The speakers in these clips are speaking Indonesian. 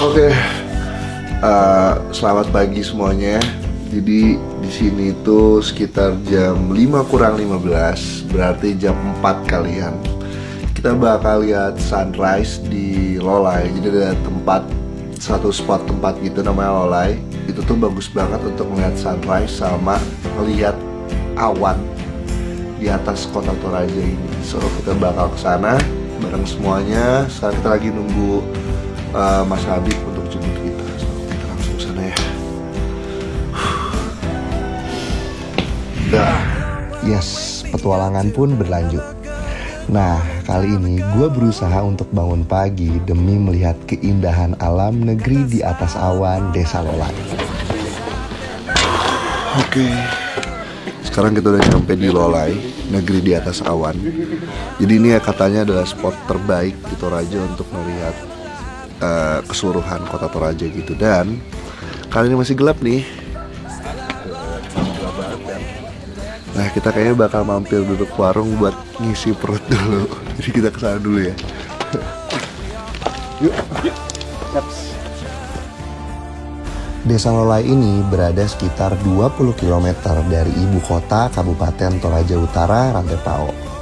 Oke, selamat pagi semuanya. Jadi di sini itu sekitar jam 5 kurang 15, berarti jam 4 kalian. Kita bakal lihat sunrise di Lolai. Jadi ada satu spot tempat gitu namanya Lolai. Itu tuh bagus banget untuk melihat sunrise sama melihat awan di atas kota Toraja ini. So kita bakal ke sana bareng semuanya. Sekarang kita lagi nunggu Mas Habib untuk jemput kita. So kita langsung ke sana ya. Yes, petualangan pun berlanjut. Nah, kali ini gue berusaha untuk bangun pagi demi melihat keindahan alam negeri di atas awan Desa Lolai. Oke, sekarang kita udah nyampe di Lolai, negeri di atas awan. Jadi ini ya katanya adalah spot terbaik di Toraja untuk melihat keseluruhan kota Toraja gitu. Dan kali ini masih gelap nih. Nah, kita kayaknya bakal mampir duduk warung buat ngisi perut dulu. Jadi kita kesana dulu ya. Yuk. Desa Lolai ini berada sekitar 20 km dari ibu kota Kabupaten Toraja Utara, Rantepao.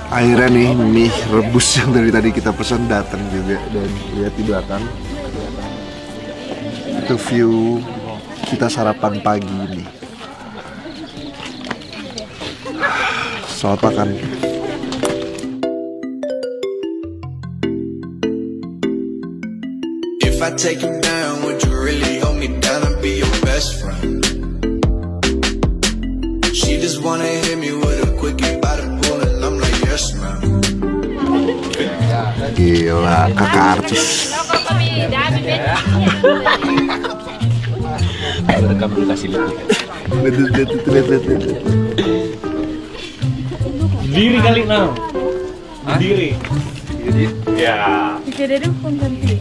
Akhirnya nih mie rebus yang dari tadi kita pesan datang juga. Dan lihat di belakang itu view kita sarapan pagi ini. Selamat makan. If I take you down, would you really hold me down and be your best friend? She just wanna hit me with a quickie by the pool and I'm like, yes ma'am. Gila, kakak artis. Rekam dulu kasih lihat. Diri kali now. Diri. Ya. Jadi pun ganti.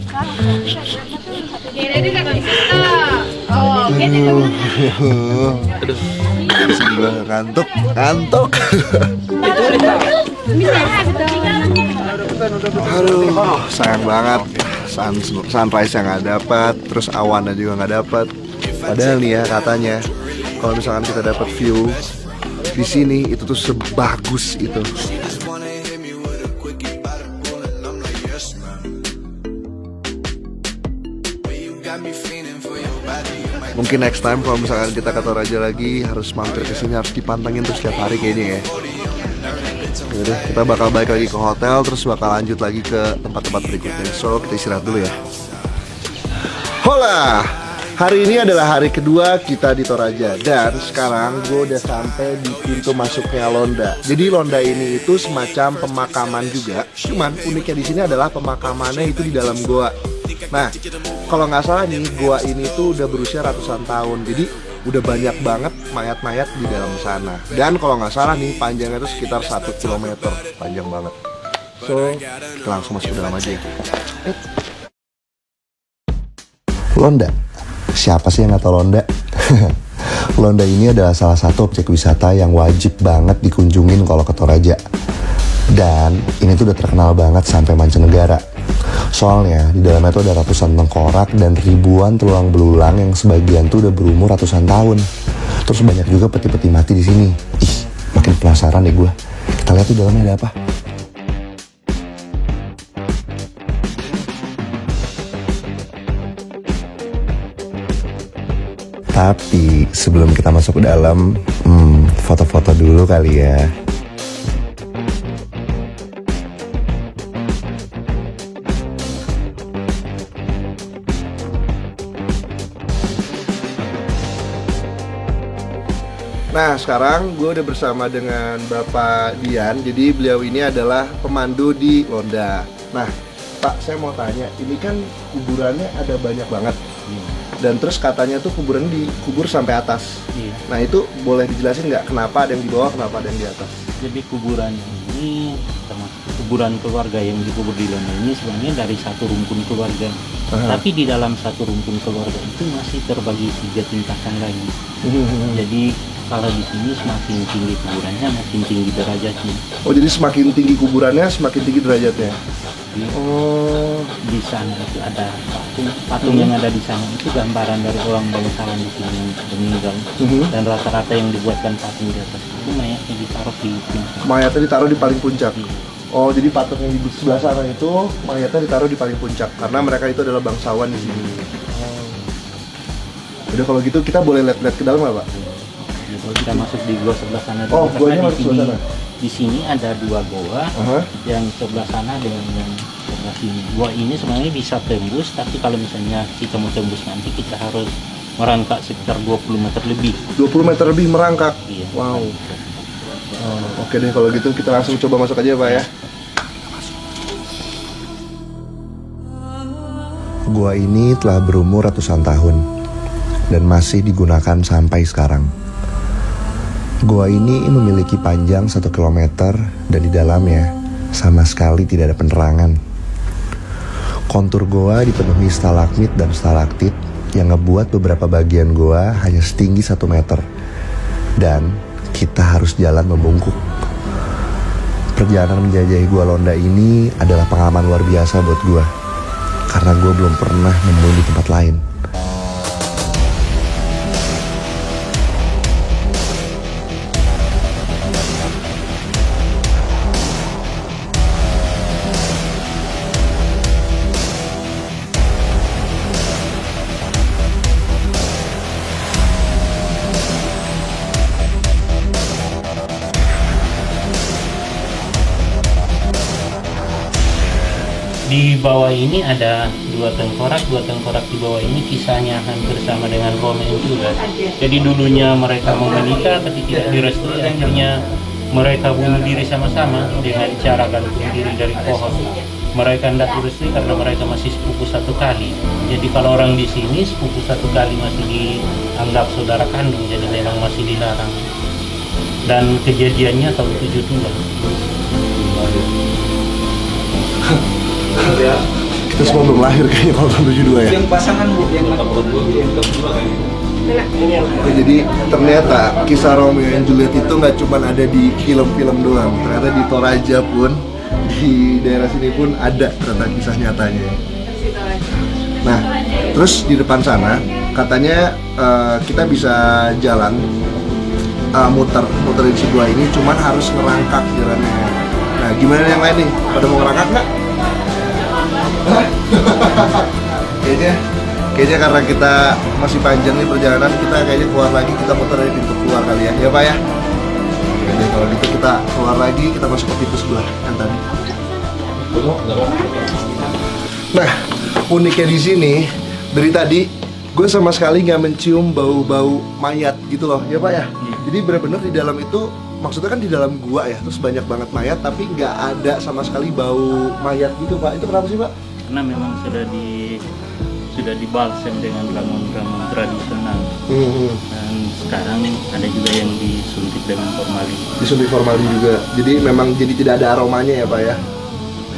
Jadi kan oh, Sebelah ngantuk. Aduh, sayang banget. Sunrise yang nggak dapat, terus awannya juga nggak dapat. Padahal nih ya katanya, kalau misalkan kita dapat view di sini itu tuh sebagus itu. Mungkin next time kalau misalkan kita ke Toraja lagi harus mampir ke sini, harus dipantengin terus setiap hari kayaknya ya. Yaudah, kita bakal balik lagi ke hotel terus bakal lanjut lagi ke tempat-tempat berikutnya. So kita istirahat dulu ya. Hola, hari ini adalah hari kedua kita di Toraja dan sekarang gue udah sampai di pintu masuknya Londa. Jadi Londa ini itu semacam pemakaman juga. Cuman uniknya di sini adalah pemakamannya itu di dalam goa. Nah, kalau nggak salah nih, gua ini tuh udah berusia ratusan tahun. Jadi udah banyak banget mayat-mayat di dalam sana. Dan kalau nggak salah nih, panjangnya itu sekitar 1 km. Panjang banget. So, kita langsung masuk ke dalam aja ya. Londa. Siapa sih yang nggak tahu Londa? Londa ini adalah salah satu objek wisata yang wajib banget dikunjungin kalau ke Toraja. Dan ini tuh udah terkenal banget sampai mancanegara. Soalnya di dalamnya tuh ada ratusan tengkorak dan ribuan tulang belulang yang sebagian tuh udah berumur ratusan tahun. Terus banyak juga peti-peti mati di sini. Ih, makin penasaran deh gue. Kita lihat tuh dalamnya ada apa. Tapi sebelum kita masuk ke dalam, foto-foto dulu kali ya. Nah, sekarang gue udah bersama dengan Bapak Dian. Jadi beliau ini adalah pemandu di Londa. Nah, Pak, saya mau tanya, ini kan kuburannya ada banyak banget. Dan terus katanya tuh kuburan dikubur sampai atas. Iya. Nah, itu boleh dijelasin nggak kenapa ada yang di bawah, kenapa ada yang di atas? Jadi kuburan ini termasuk kuburan keluarga yang dikubur di Londa ini sebenarnya dari satu rumpun keluarga. Tapi di dalam satu rumpun keluarga itu masih terbagi 3 tingkatan lagi. Jadi kalau di sini semakin tinggi kuburannya, makin tinggi derajatnya. Oh, jadi semakin tinggi kuburannya, semakin tinggi derajatnya. Jadi Oh, di sana itu ada patung yang ada di sana itu gambaran dari orang bangsawan di sini meninggal. Dan rata-rata yang dibuatkan patung di atas itu mayatnya ditaruh di puncak. mayatnya ditaruh di paling puncak. Iya. Oh, jadi patung yang di sebelah sana itu mayatnya ditaruh di paling puncak karena mereka itu adalah bangsawan di sini. Udah kalau gitu kita boleh lihat-lihat ke dalam nggak, Pak? Jadi kalau kita masuk di gua sebelah sana Oh, karena guanya di masuk sebelah sana. di sini ada 2 goa, Aha. yang sebelah sana dengan yang sebelah sini. Gua ini sebenarnya bisa tembus, tapi kalau misalnya kita mau tembus nanti kita harus merangkak sekitar 20 meter lebih. 20 meter lebih merangkak. Iya. Wow. Oh, oke deh kalau gitu kita langsung coba masuk aja, Pak ya. Gua ini telah berumur ratusan tahun dan masih digunakan sampai sekarang. Gua ini memiliki panjang 1 kilometer dan di dalamnya sama sekali tidak ada penerangan. Kontur goa dipenuhi stalagmit dan stalaktit yang ngebuat beberapa bagian goa hanya setinggi 1 meter. Dan kita harus jalan membungkuk. Perjalanan menjelajahi Gua Londa ini adalah pengalaman luar biasa buat gua. Karena gue belum pernah nemuin di tempat lain. Di bawah ini ada 2 tengkorak di bawah ini kisahnya hampir sama dengan Romeo juga. Jadi dulunya mereka mau menikah tapi tidak direstui, akhirnya mereka bunuh diri sama-sama dengan cara gantung diri dari pohon. Mereka tidak direstui karena mereka masih sepupu 1 kali. Jadi kalau orang di sini sepupu 1 kali masih dianggap saudara kandung, jadi memang masih dilarang. Dan kejadiannya tahun 72. Kita semua belum lahir kayaknya kalau tahun 72 ya. Yang pasangan Bu, yang kedua kayaknya. Oke, jadi ternyata kisah Romeo and Juliet itu nggak cuma ada di film-film doang. Ternyata di Toraja pun, di daerah sini pun ada ternyata kisah nyatanya. Nah, terus di depan sana katanya kita bisa jalan muterin si gua ini, cuman harus ngerangkak jalannya. Nah, gimana yang lain nih? Pada mau ngerangkak nggak? Kayaknya karena kita masih panjang nih perjalanan, kita kayaknya keluar lagi, kita muter dari pintu keluar kali ya, ya Pak ya? Oke, kalau gitu kita keluar lagi, kita masuk ke pintu sebelah yang tadi. Nah, uniknya di sini dari tadi gue sama sekali nggak mencium bau-bau mayat gitu loh, ya Pak ya? Jadi benar-benar di dalam itu, maksudnya kan di dalam gua ya, terus banyak banget mayat, tapi nggak ada sama sekali bau mayat gitu Pak. Itu kenapa sih Pak? Karena memang sudah dibalsem dengan ramuan-ramuan tradisional. Dan sekarang ada juga yang disuntik dengan formalin. Disuntik formalin juga. Jadi memang jadi tidak ada aromanya ya Pak ya.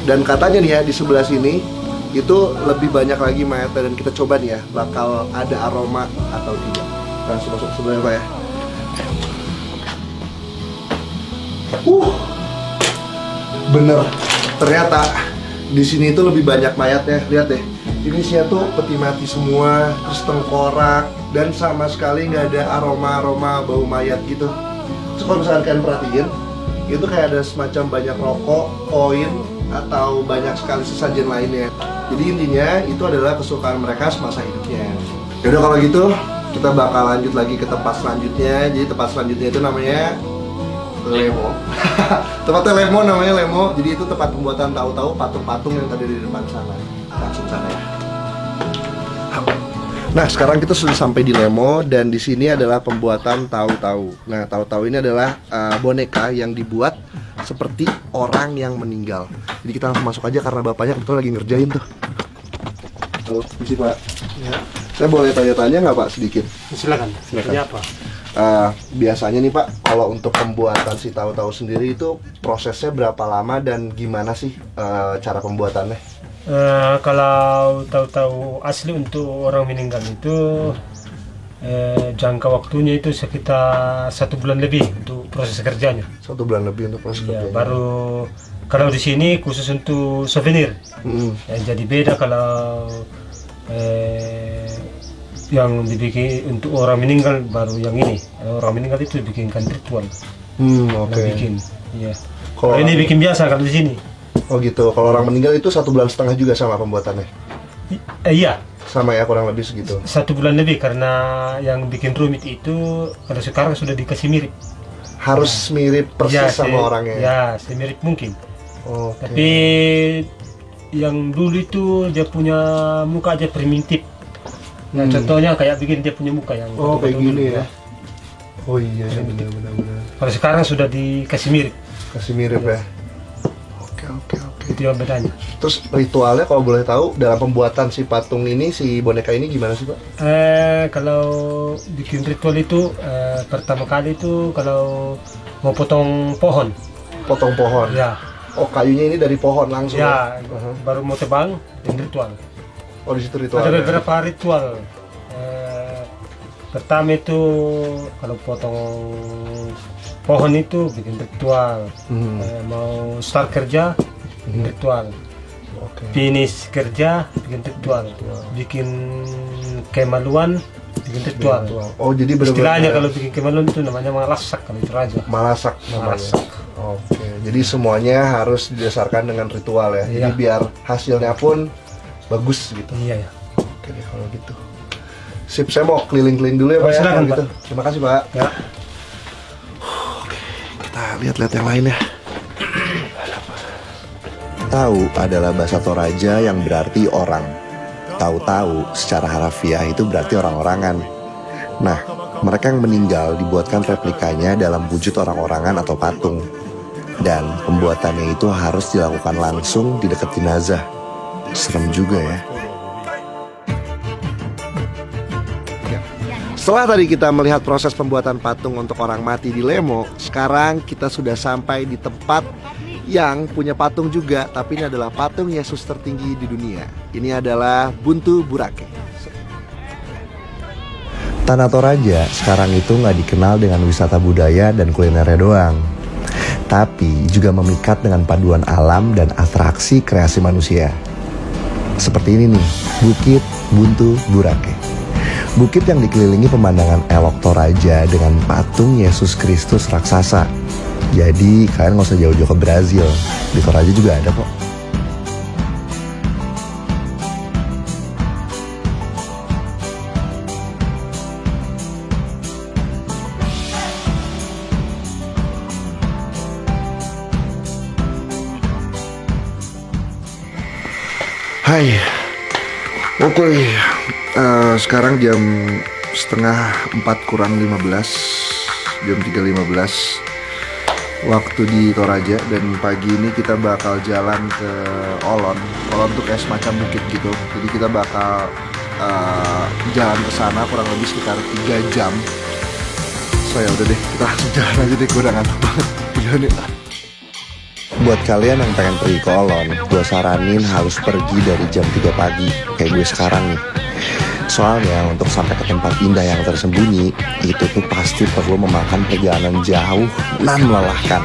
Dan katanya nih ya di sebelah sini itu lebih banyak lagi mayatnya, dan kita coba nih ya bakal ada aroma atau tidak. Langsung masuk sebelah Pak ya. Bener. Ternyata di sini itu lebih banyak mayatnya. Lihat deh. Ini sih tuh peti mati semua, terus tengkorak, dan sama sekali nggak ada aroma-aroma bau mayat gitu. Terus kalau misalkan kalian perhatiin, itu kayak ada semacam banyak rokok, koin, atau banyak sekali sesajen lainnya. Jadi intinya itu adalah kesukaan mereka semasa hidupnya. Yaudah kalau gitu, kita bakal lanjut lagi ke tempat selanjutnya. Jadi tempat selanjutnya itu namanya Lemo. Tempatnya Lemo, namanya Lemo. Jadi itu tempat pembuatan tahu-tahu patung-patung yang tadi di depan sana. Langsung sana ya. Nah, sekarang kita sudah sampai di Lemo, dan di sini adalah pembuatan tahu-tahu. Nah, tahu-tahu ini adalah boneka yang dibuat seperti orang yang meninggal. Jadi kita langsung masuk aja karena bapaknya kebetulan lagi ngerjain tuh. Halo, misi Pak. Ya, Saya boleh tanya-tanya nggak Pak sedikit? silakan. Ini apa? Biasanya nih Pak, kalau untuk pembuatan si tahu-tahu sendiri itu prosesnya berapa lama dan gimana sih cara pembuatannya? Kalau tahu-tahu asli untuk orang meninggal itu jangka waktunya itu sekitar 1 bulan lebih untuk proses kerjanya. 1 bulan lebih untuk proses Ya, kerjanya. baru Kalau di sini khusus untuk souvenir. Jadi beda kalau yang dibikin untuk orang meninggal baru yang ini. Orang meninggal itu dibikinkan ritual. Oke. Bikin. Iya. Kalau Kalau ini bikin biasa kalau di sini. Oh gitu. Kalau orang meninggal itu 1,5 bulan juga sama pembuatannya. Iya. Sama ya, kurang lebih segitu. 1 bulan lebih karena yang bikin rumit itu kalau sekarang sudah dikasih mirip. Harus mirip persis sama orangnya. Ya, semirip mungkin. Oke. Tapi yang dulu itu dia punya muka aja primitif. Nah, contohnya kayak bikin dia punya muka yang Oh, kayak betul-betul gini dulu ya. Oh iya, benar. Kalau sekarang sudah dikasih mirip. Kasih mirip ya. Oke. Itu yang bedanya. Terus ritualnya kalau boleh tahu dalam pembuatan si patung ini, si boneka ini gimana sih, Pak? Kalau bikin ritual itu pertama kali itu kalau mau potong pohon. Potong pohon. Ya. Oh, kayunya ini dari pohon langsung. Ya, baru mau tebang dan ritual. Oh, di situ Ada ritualnya. beberapa ritual. Pertama itu kalau potong pohon itu bikin ritual. Mau start kerja bikin ritual. Oke. Finish kerja bikin ritual. Bikin kemaluan bikin ritual. Oh, jadi benar-benar Istilahnya kalau bikin kemaluan itu namanya malasak kalau itu raja. malasak namanya. Malasak. Oke. Jadi semuanya harus didasarkan dengan ritual ya. Jadi Iya. biar hasilnya pun bagus gitu. Iya ya. Oke deh kalau gitu. Sip, saya mau keliling-keliling dulu ya, Pak. Silakan, kalau gitu. Pak. Terima kasih, Pak. Ya. Kita lihat-lihat yang lain ya. Tahu adalah bahasa Toraja yang berarti orang. Tahu-tahu secara harafiah itu berarti orang-orangan. Nah, mereka yang meninggal dibuatkan replikanya dalam wujud orang-orangan atau patung. Dan pembuatannya itu harus dilakukan langsung di dekat jenazah. Serem juga ya. Setelah tadi kita melihat proses pembuatan patung untuk orang mati di Lemo, sekarang kita sudah sampai di tempat yang punya patung juga, tapi ini adalah patung Yesus tertinggi di dunia. Ini adalah Buntu Burake. Tanah Toraja sekarang itu nggak dikenal dengan wisata budaya dan kulinernya doang, tapi juga memikat dengan paduan alam dan atraksi kreasi manusia. Seperti ini nih, Bukit Buntu Burake. Bukit yang dikelilingi pemandangan elok Toraja dengan patung Yesus Kristus raksasa. Jadi kalian nggak usah jauh-jauh ke Brazil, di Toraja juga ada kok. Hai. Oke. Sekarang jam setengah 4 kurang 15, jam 3.15 waktu di Toraja, dan pagi ini kita bakal jalan ke Olon. Olon tuh kayak semacam bukit gitu, jadi kita bakal jalan ke sana kurang lebih sekitar 3 jam. So ya udah deh, kita langsung jalan aja deh, gue udah ngantuk banget. Jalan yuk. Buat kalian yang pengen pergi ke Olon, gue saranin harus pergi dari jam 3 pagi, kayak gue sekarang nih. Soalnya untuk sampai ke tempat indah yang tersembunyi, itu tuh pasti perlu memakan perjalanan jauh dan melelahkan.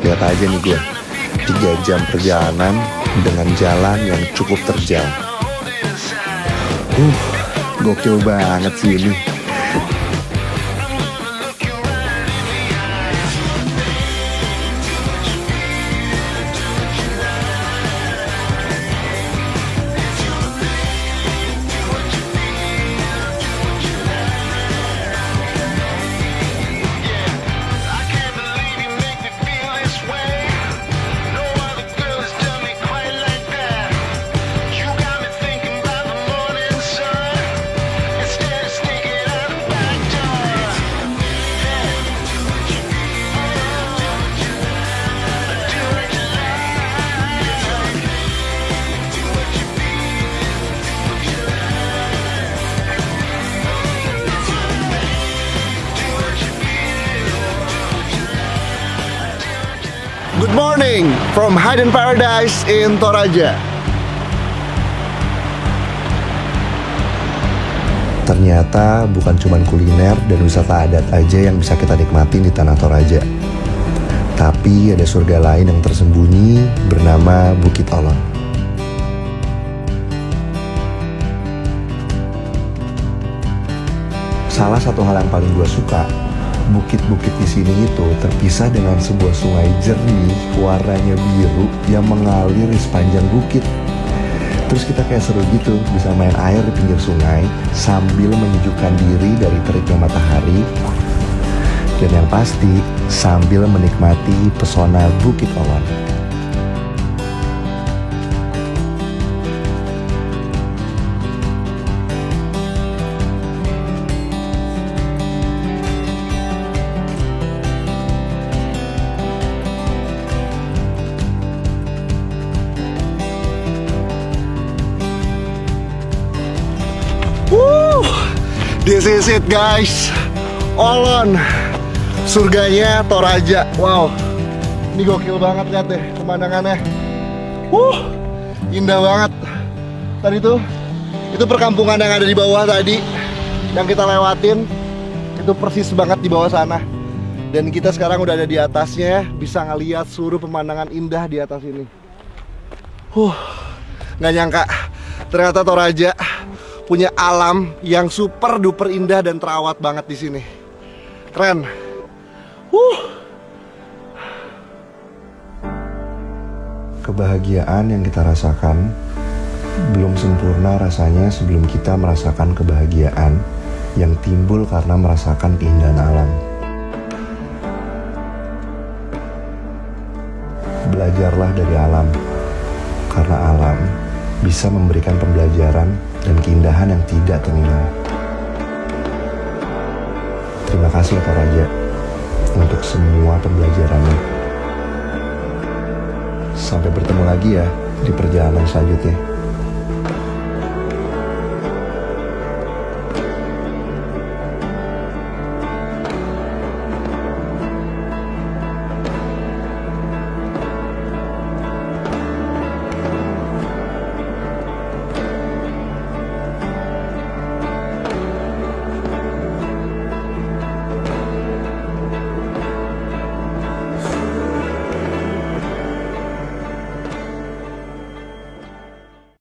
Lihat aja nih gue, 3 jam perjalanan dengan jalan yang cukup terjal. Gokil banget sih ini. Good morning from Hidden Paradise in Toraja. Ternyata bukan cuma kuliner dan wisata adat aja yang bisa kita nikmatin di Tanah Toraja. Tapi ada surga lain yang tersembunyi bernama Bukit Olon. Salah satu hal yang paling gue suka, bukit-bukit di sini itu terpisah dengan sebuah sungai jernih, warnanya biru yang mengalir di sepanjang bukit. Terus kita kayak seru gitu, bisa main air di pinggir sungai sambil menyejukkan diri dari teriknya matahari. Dan yang pasti, sambil menikmati pesona Bukit Olon. This is it guys, Olon, surganya Toraja. Wow, ini gokil banget, lihat deh pemandangannya. Indah banget. Tadi itu perkampungan yang ada di bawah tadi, yang kita lewatin, itu persis banget di bawah sana. Dan kita sekarang udah ada di atasnya, bisa ngeliat seluruh pemandangan indah di atas ini. Nggak nyangka, ternyata Toraja punya alam yang super duper indah dan terawat banget di sini. Keren. Kebahagiaan yang kita rasakan belum sempurna rasanya sebelum kita merasakan kebahagiaan yang timbul karena merasakan keindahan alam. Belajarlah dari alam, karena alam bisa memberikan pembelajaran dan keindahan yang tidak ternilai. Terima kasih ya Toraja untuk semua pembelajarannya. Sampai bertemu lagi ya di perjalanan selanjutnya.